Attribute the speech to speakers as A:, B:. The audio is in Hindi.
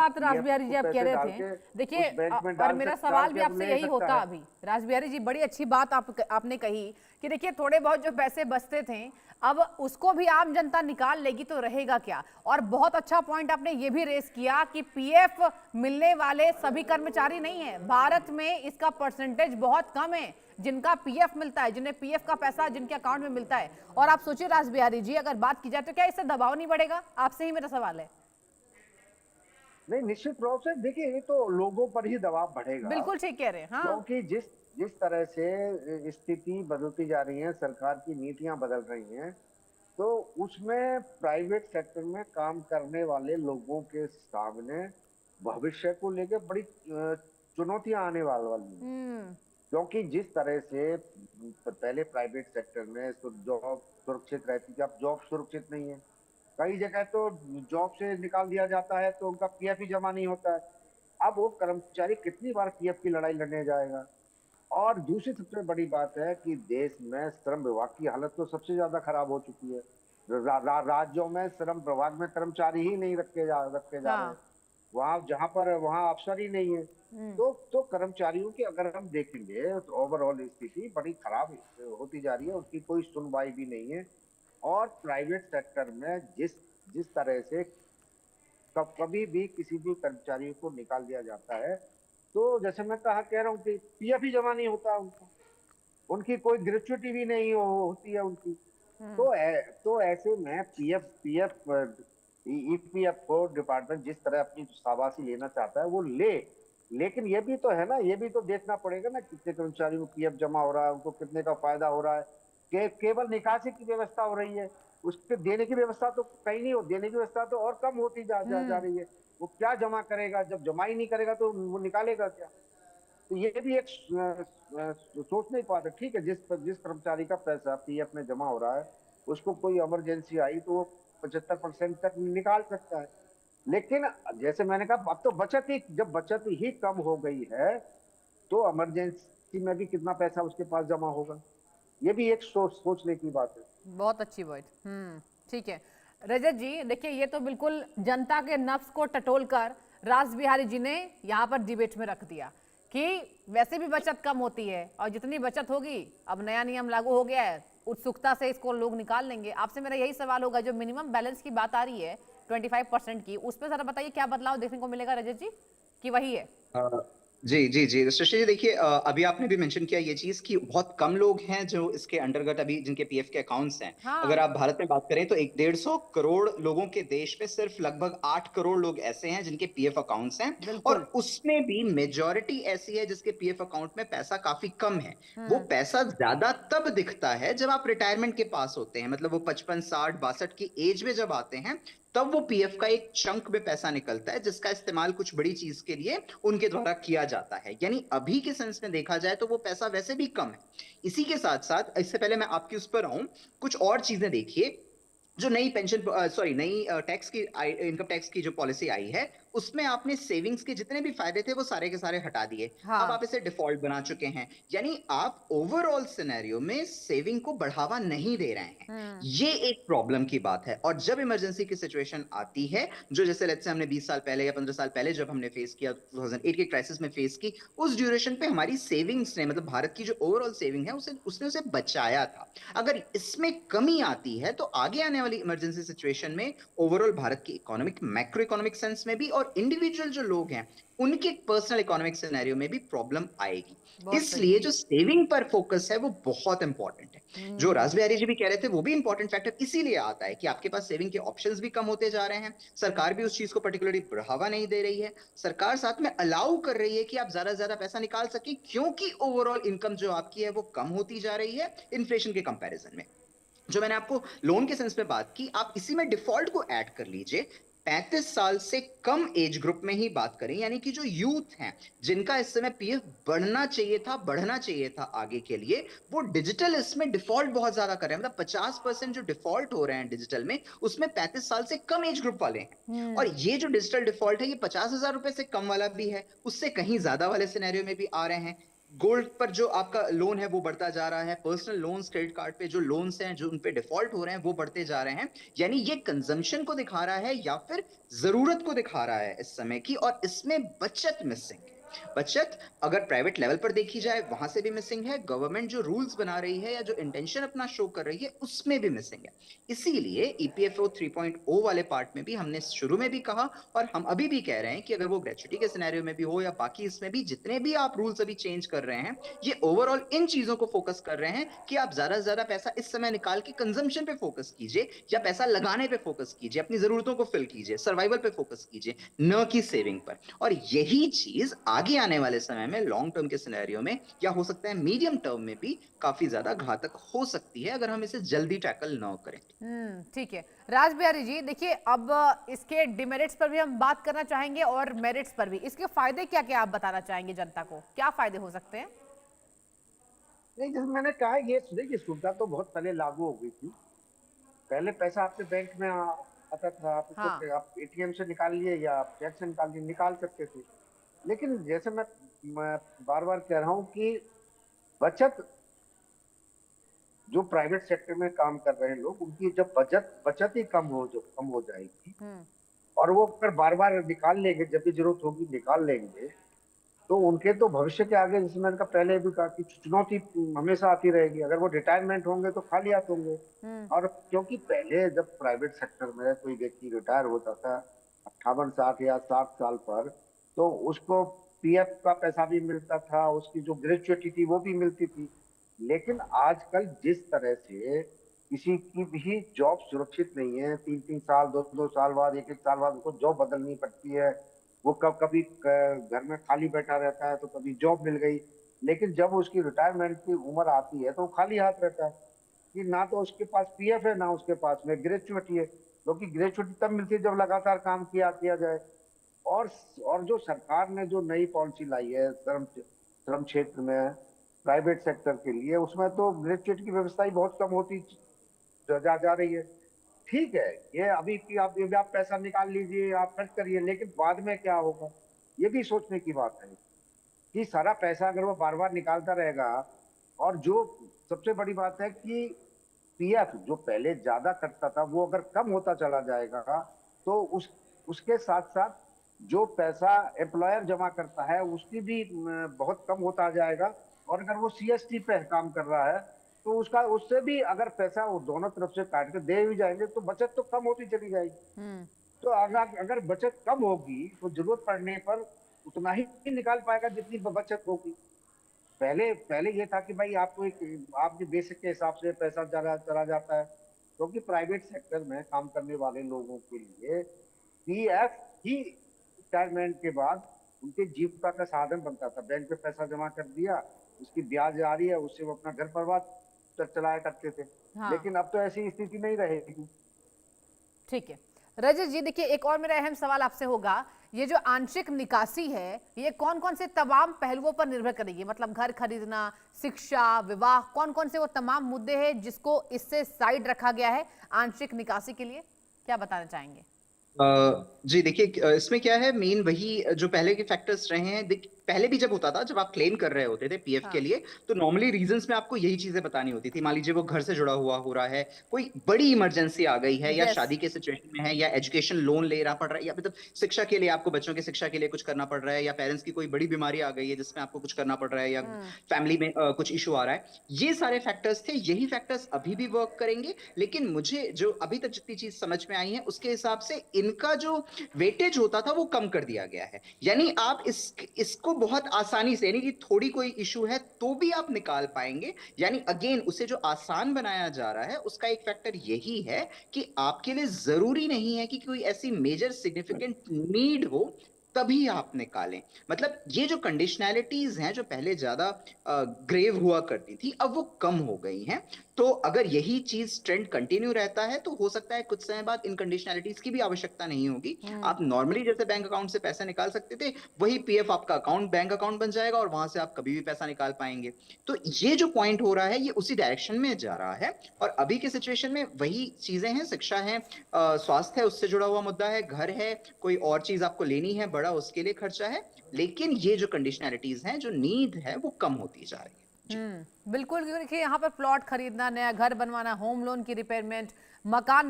A: बात
B: पीएफ
A: रासबिहारी
B: को
A: जी आप कह
B: पैसे
A: रहे
B: डाल
A: थे,
B: के
A: देखिए
B: उस बैंक में
A: और मेरा
B: डाल
A: सवाल
B: के
A: भी
B: अपने
A: आपसे
B: ले
A: यही
B: सकता
A: होता
B: है।
A: अभी। रासबिहारी जी बड़ी अच्छी बात आपने कही कि देखिए थोड़े बहुत जो पैसे बचते थे अब उसको भी आम जनता निकाल लेगी तो रहेगा क्या। और बहुत अच्छा पॉइंट आपने ये भी रेस किया कि पीएफ मिलने वाले सभी कर्मचारी नहीं है, भारत में इसका परसेंटेज बहुत कम है जिनका पीएफ मिलता है, जिन्हें पीएफ का पैसा जिनके अकाउंट में मिलता है। और आप सोचिए रासबिहारी जी, अगर बात की जाए तो क्या इससे दबाव नहीं बढ़ेगा? आपसे ही मेरा सवाल है।
B: नहीं, निश्चित रूप से देखिए, ये तो लोगों पर ही दबाव बढ़ेगा,
A: बिल्कुल ठीक कह रहे हैं, हाँ।
B: क्योंकि जिस जिस तरह से स्थिति बदलती जा रही है, सरकार की नीतियां बदल रही हैं, तो उसमें प्राइवेट सेक्टर में काम करने वाले लोगों के सामने भविष्य को लेकर बड़ी चुनौतियां आने वाली हैं।
A: हम्म।
B: क्योंकि जिस तरह से पहले प्राइवेट सेक्टर में जॉब सुरक्षित रहती थी, अब जॉब सुरक्षित नहीं है। कई जगह तो जॉब से निकाल दिया जाता है तो उनका पीएफ ही जमा नहीं होता है। अब वो कर्मचारी कितनी बार पीएफ की लड़ाई लड़ने जाएगा। और दूसरी सबसे बड़ी बात है कि देश में श्रम विभाग की हालत तो सबसे ज्यादा खराब हो चुकी है। राज्यों में श्रम विभाग में कर्मचारी ही नहीं रखे जा रहे
A: हाँ।
B: हैं। वहां जहां पर वहां अफसर ही नहीं है।
A: हम्म।
B: तो कर्मचारियों की अगर हम देखेंगे तो ओवरऑल स्थिति बड़ी खराब होती जा रही है, उसकी कोई सुनवाई भी नहीं है। और प्राइवेट सेक्टर में जिस जिस तरह से कभी भी किसी भी कर्मचारी को निकाल दिया जाता है, तो जैसे मैं कह रहा हूँ कि पीएफ ही जमा नहीं होता उनका, उनकी कोई ग्रेच्युटी भी नहीं होती है उनकी।
A: हम्म।
B: तो ऐसे में पीएफ पीएफ ईपीएफ को डिपार्टमेंट जिस तरह अपनी शाबाशी लेना चाहता है वो ले। लेकिन ये भी तो है ना, ये भी तो देखना पड़ेगा ना, कितने कर्मचारियों को पीएफ जमा हो रहा है, उनको कितने का फायदा हो रहा है। केवल निकासी की व्यवस्था हो रही है, उसके देने की व्यवस्था तो कहीं नहीं हो, देने की व्यवस्था तो और कम होती जा
A: हम्म।
B: रही है। वो क्या जमा करेगा? जब जमा ही नहीं करेगा तो वो निकालेगा क्या? तो ये भी एक सोच नहीं पाते। ठीक है, जिस कर्मचारी का पैसा पीएफ में जमा हो रहा है, उसको कोई इमरजेंसी आई तो वो 75% तक निकाल सकता है। लेकिन जैसे मैंने कहा, अब तो जब बचत ही कम हो गई है, तो इमरजेंसी में भी कितना पैसा उसके पास जमा होगा? ये भी एक सोचने की बात है।
A: बहुत अच्छी बात। ठीक है। रजत जी देखिए, ये तो बिल्कुल जनता के नफ्स को टटोल कर रासबिहारी जी ने यहाँ पर डिबेट में रख दिया कि वैसे भी बचत कम होती है और जितनी बचत होगी, अब नया नियम लागू हो गया है, उत्सुकता से इसको लोग निकाल लेंगे। आपसे मेरा यही सवाल होगा, जो मिनिमम बैलेंस की बात आ रही है 25% की, उस पर जरा बताइए क्या बदलाव देखने को मिलेगा रजत जी, कि वही है?
C: अ, जी जी जी शशि जी, देखिए अभी आपने भी मेंशन किया ये चीज कि बहुत कम लोग हैं जो इसके अंतर्गत अभी जिनके पीएफ के अकाउंट्स हैं। अगर
A: हाँ।
C: आप भारत में बात करें तो 150 करोड़ लोगों के देश में सिर्फ लगभग 8 करोड़ लोग ऐसे हैं जिनके पीएफ अकाउंट्स हैं। और
A: बिल्कुल।
C: उसमें भी मेजॉरिटी ऐसी है जिसके पीएफ अकाउंट में पैसा काफी कम है। वो
A: हम्म।
C: पैसा ज्यादा तब दिखता है जब आप रिटायरमेंट के पास होते हैं, मतलब वो 55 60 62 की एज में जब आते हैं, तब वो पीएफ का एक चंक में पैसा निकलता है जिसका इस्तेमाल कुछ बड़ी चीज के लिए उनके द्वारा किया जाता है। यानी अभी के सेंस में देखा जाए तो वो पैसा वैसे भी कम है। इसी के साथ साथ, इससे पहले मैं आपकी उस पर आऊं, कुछ और चीजें देखिए। जो नई पेंशन, सॉरी, नई टैक्स की, इनकम टैक्स की जो पॉलिसी आई है, उसमें आपने सेविंग्स के जितने भी फायदे थे वो सारे के सारे हटा दिए। अब
A: हाँ।
C: आप इसे डिफॉल्ट बना चुके हैं, यानी आप ओवरऑल सिनेरियो में सेविंग को बढ़ावा नहीं दे रहे हैं।
A: हम्म।
C: ये एक प्रॉब्लम की बात है। और जब इमरजेंसी की सिचुएशन आती है, जो जैसे लेट्स से हमने 20 साल पहले या 15 साल पहले जब हमने फेस किया, 2008 के क्राइसिस में फेस की, उस ड्यूरेशन पे हमारी सेविंग्स ने, मतलब भारत की जो ओवरऑल सेविंग है, उसे बचाया था। अगर इसमें कमी आती है तो आगे आने वाली इमरजेंसी सिचुएशन में ओवरऑल भारत की इकोनॉमिक, मैक्रो इकोनॉमिक सेंस में भी, और इंडिविजुअल जो लोग हैं उनके पर्सनल इकोनॉमिक सिनेरियो में भी प्रॉब्लम आएगी।
A: बहुत सही।
C: इसलिए जो सेविंग पर फोकस है वो बहुत इंपॉर्टेंट है। जो
A: हम्म।
C: रासबिहारी जी भी कह रहे थे वो भी इंपॉर्टेंट फैक्टर इसीलिए आता है कि आपके पास सेविंग के ऑप्शंस भी कम होते जा रहे हैं। सरकार भी उस चीज को पर्टिकुलरली बढ़ावा नहीं दे रही है। सरकार साथ में अलाउ कर रही है कि आप ज्यादा से ज्यादा पैसा निकाल सके, क्योंकि ओवरऑल इनकम जो आपकी है वो कम होती जा रही है इन्फ्लेशन के कंपैरिजन में। जो मैंने आपको लोन के सेंस में बात की, आप इसी में डिफॉल्ट को ऐड कर लीजिए। 35 साल से कम एज ग्रुप में ही बात करें, यानी कि जो यूथ हैं, जिनका इस समय पीएफ बढ़ना चाहिए था आगे के लिए, वो डिजिटल इसमें डिफॉल्ट बहुत ज्यादा कर रहे हैं। मतलब 50% जो डिफॉल्ट हो रहे हैं डिजिटल में, उसमें 35 साल से कम एज ग्रुप वाले हैं। और
A: हम्म।
C: ये जो डिजिटल डिफॉल्ट है, ये 50,000 रुपए से कम वाला भी है, उससे कहीं ज्यादा वाले सिनेरियो में भी आ रहे हैं। गोल्ड पर जो आपका लोन है वो बढ़ता जा रहा है, पर्सनल लोन्स, क्रेडिट कार्ड पे जो लोन्स हैं जो उन पे डिफॉल्ट हो रहे हैं वो बढ़ते जा रहे हैं। यानी ये कंजम्पशन को दिखा रहा है या फिर जरूरत को दिखा रहा है इस समय की, और इसमें बचत मिसिंग है। बचत अगर प्राइवेट लेवल पर देखी जाए वहां से भी मिसिंग है, गवर्नमेंट जो रूल्स बना रही है या जो इंटेंशन अपना शो कर रही है उसमें भी मिसिंग है। इसीलिए ईपीएफओ 3.0 वाले पार्ट में भी हमने शुरू में भी कहा और हम अभी भी कह रहे हैं कि अगर वो ग्रेचुइटी के सिनेरियो में भी हो या बाकी इसमें भी जितने भी आप रूल्स अभी चेंज कर रहे हैं, ये ओवरऑल इन चीजों को फोकस कर रहे हैं कि आप ज्यादा से ज्यादा पैसा इस समय निकाल के कंजम्पशन पे फोकस कीजिए या पैसा लगाने पे फोकस कीजिए, अपनी जरूरतों को फिल कीजिए, सर्वाइवल पे फोकस कीजिए, न कि सेविंग पर। और यही चीज आगे आने वाले समय में लॉन्ग टर्म के सिनेरियो में या हो सकता है मीडियम टर्म में भी काफी ज्यादा घातक हो सकती है अगर हम इसे जल्दी टैकल न करें।
A: ठीक है। राज बिहारी जी, देखिए अब इसके डिमेरिट्स पर भी हम बात करना चाहेंगे और मेरिट्स पर भी। इसके फायदे क्या क्या आप बताना चाहेंगे जनता को, क्या फायदे हो सकते हैं?
B: नहीं, जैसे मैंने कहा, ये देखिए सुविधा तो बहुत पहले लागू हो गई थी। पहले पैसा आपके बैंक में आता था, आप उसको
A: हाँ।
B: आप एटीएम से निकाल लिए या आप चेक से निकाल सकते थे। लेकिन जैसे मैं बार बार कह रहा हूँ कि बचत, जो प्राइवेट सेक्टर में काम कर रहे हैं लोग, उनकी जब बचत बचत ही कम हो जाएगी,
A: हम्म।
B: और वो अगर बार बार निकाल लेंगे, जब भी जरूरत होगी निकाल लेंगे, तो उनके तो भविष्य के आगे, जिसमें मैंने पहले भी कहा कि चुनौती हमेशा आती रहेगी। अगर वो रिटायरमेंट होंगे तो खाली हाथ होंगे।
A: हम्म।
B: और क्योंकि पहले जब प्राइवेट सेक्टर में कोई व्यक्ति रिटायर होता था 58 60 या 60 साल पर, तो उसको पीएफ का पैसा भी मिलता था, उसकी जो ग्रेच्युटी थी वो भी मिलती थी। लेकिन आजकल जिस तरह से किसी की भी जॉब सुरक्षित नहीं है, 3 3 साल 2 2 साल बाद, 1 1 साल बाद उनको जॉब बदलनी पड़ती है। वो कभी घर में खाली बैठा रहता है, तो कभी जॉब मिल गई। लेकिन जब उसकी रिटायरमेंट की उम्र आती है तो वो खाली हाथ रहता है कि ना तो उसके पास पीएफ है, ना उसके पास में ग्रेच्युटी है। क्योंकि ग्रेच्युटी तब मिलती है जब लगातार काम किया किया जाए। और और जो सरकार ने जो नई पॉलिसी लाई है श्रम श्रम क्षेत्र में, प्राइवेट सेक्टर के लिए, उसमें तो ग्रेच्युटी की व्यवस्था ही बहुत कम होती जा रही है। ठीक है, ये अभी की आप पैसा निकाल लीजिए, आप खर्च करिए, लेकिन बाद में क्या होगा, ये भी सोचने की बात है कि सारा पैसा अगर वो बार बार निकालता रहेगा। और जो सबसे बड़ी बात है कि पीएफ जो पहले ज्यादा कटता था, वो अगर कम होता चला जाएगा, तो उसके साथ साथ जो पैसा एम्प्लॉयर जमा करता है उसकी भी बहुत कम होता जाएगा। और अगर वो सीएसटी पे काम कर रहा है, तो उसका उससे भी अगर पैसा वो दोनों तरफ से काट के दे भी जाएंगे, तो बचत तो कम होती चली जाएगी।
A: हम्म।
B: तो अगर बचत कम होगी तो जरूरत पड़ने पर उतना ही निकाल पाएगा जितनी बचत होगी। पहले पहले ये था कि भाई आपको आपके बेसिक के हिसाब से पैसा चला जाता है। क्योंकि प्राइवेट सेक्टर में काम करने वाले लोगों के लिए पीएफ ही रिटायरमेंट के बाद उनके जीविका का साधन बनता था। बैंक में पैसा जमा कर दिया, उसकी ब्याज आ रही है, उससे वो अपना घर परिवार चलाया करते थे।
A: हाँ।
B: लेकिन अब तो ऐसी स्थिति नहीं रहेगी।
A: ठीक है। रजत जी, देखिए एक और मेरा अहम सवाल आपसे होगा, ये जो आंशिक निकासी है, ये कौन कौन से तमाम पहलुओं पर निर्भर करेगी? मतलब घर खरीदना, शिक्षा, विवाह, कौन कौन से वो तमाम मुद्दे हैं जिसको इससे साइड रखा गया है आंशिक निकासी के लिए? क्या बताना चाहेंगे?
C: जी देखिए, इसमें क्या है, मेन वही जो पहले के फैक्टर्स रहे हैं। पहले भी जब होता था, जब आप क्लेम कर रहे होते थे पीएफ के
A: हाँ।
C: लिए, तो नॉर्मली रीजंस में आपको यही चीजें बतानी होती थी। मान लीजिए वो घर से जुड़ा हुआ हो रहा है, कोई बड़ी इमरजेंसी आ गई है, या
A: यस।
C: शादी के सिचुएशन में है, या एजुकेशन लोन लेना पड़ रहा है, या मतलब शिक्षा के लिए आपको बच्चों की शिक्षा के लिए कुछ करना पड़ रहा है, या पेरेंट्स की कोई बड़ी बीमारी आ गई है जिसमें आपको कुछ करना पड़ रहा है, या
A: हम्म।
C: फैमिली में कुछ इशू आ रहा है। ये सारे फैक्टर्स थे, यही फैक्टर्स अभी भी वर्क करेंगे। लेकिन मुझे जो अभी तक जितनी चीज समझ में आई है उसके हिसाब से इनका जो वेटेज होता था वो कम कर दिया गया है। यानी आप इसको बहुत आसानी से, यानी कि थोड़ी कोई इशू है तो भी आप निकाल पाएंगे। यानी अगेन उसे जो आसान बनाया जा रहा है उसका एक फैक्टर यही है कि आपके लिए जरूरी नहीं है कि कोई ऐसी मेजर सिग्निफिकेंट नीड हो तभी आप निकालें। मतलब ये जो कंडीशनैलिटीज हैं जो पहले ज्यादा ग्रेव हुआ करती थी, अब वो कम हो गई हैं। तो अगर यही चीज ट्रेंड कंटिन्यू रहता है तो हो सकता है कुछ समय बाद इन कंडीशनैलिटीज की भी आवश्यकता नहीं होगी।
A: हम्म।
C: आप नॉर्मली जैसे बैंक अकाउंट से पैसा निकाल सकते थे, वही पीएफ आपका अकाउंट बैंक अकाउंट बन जाएगा और वहां से आप कभी भी पैसा निकाल पाएंगे। तो ये जो पॉइंट हो रहा है ये उसी डायरेक्शन में जा रहा है। और अभी के सिचुएशन में वही चीजें हैं, शिक्षा है, स्वास्थ्य है, उससे जुड़ा हुआ मुद्दा है, घर है, कोई और चीज आपको लेनी है, बड़ा बड़ा उसके लिए खर्चा है, लेकिन ये जो कंडीशनैलिटीज हैं, जो नीड है, वो कम होती जा रही है।
A: बिल्कुल, क्योंकि देखिए यहाँ पर प्लॉट खरीदना, नया घर बनवाना, होम लोन की रिपेयरमेंट, मकान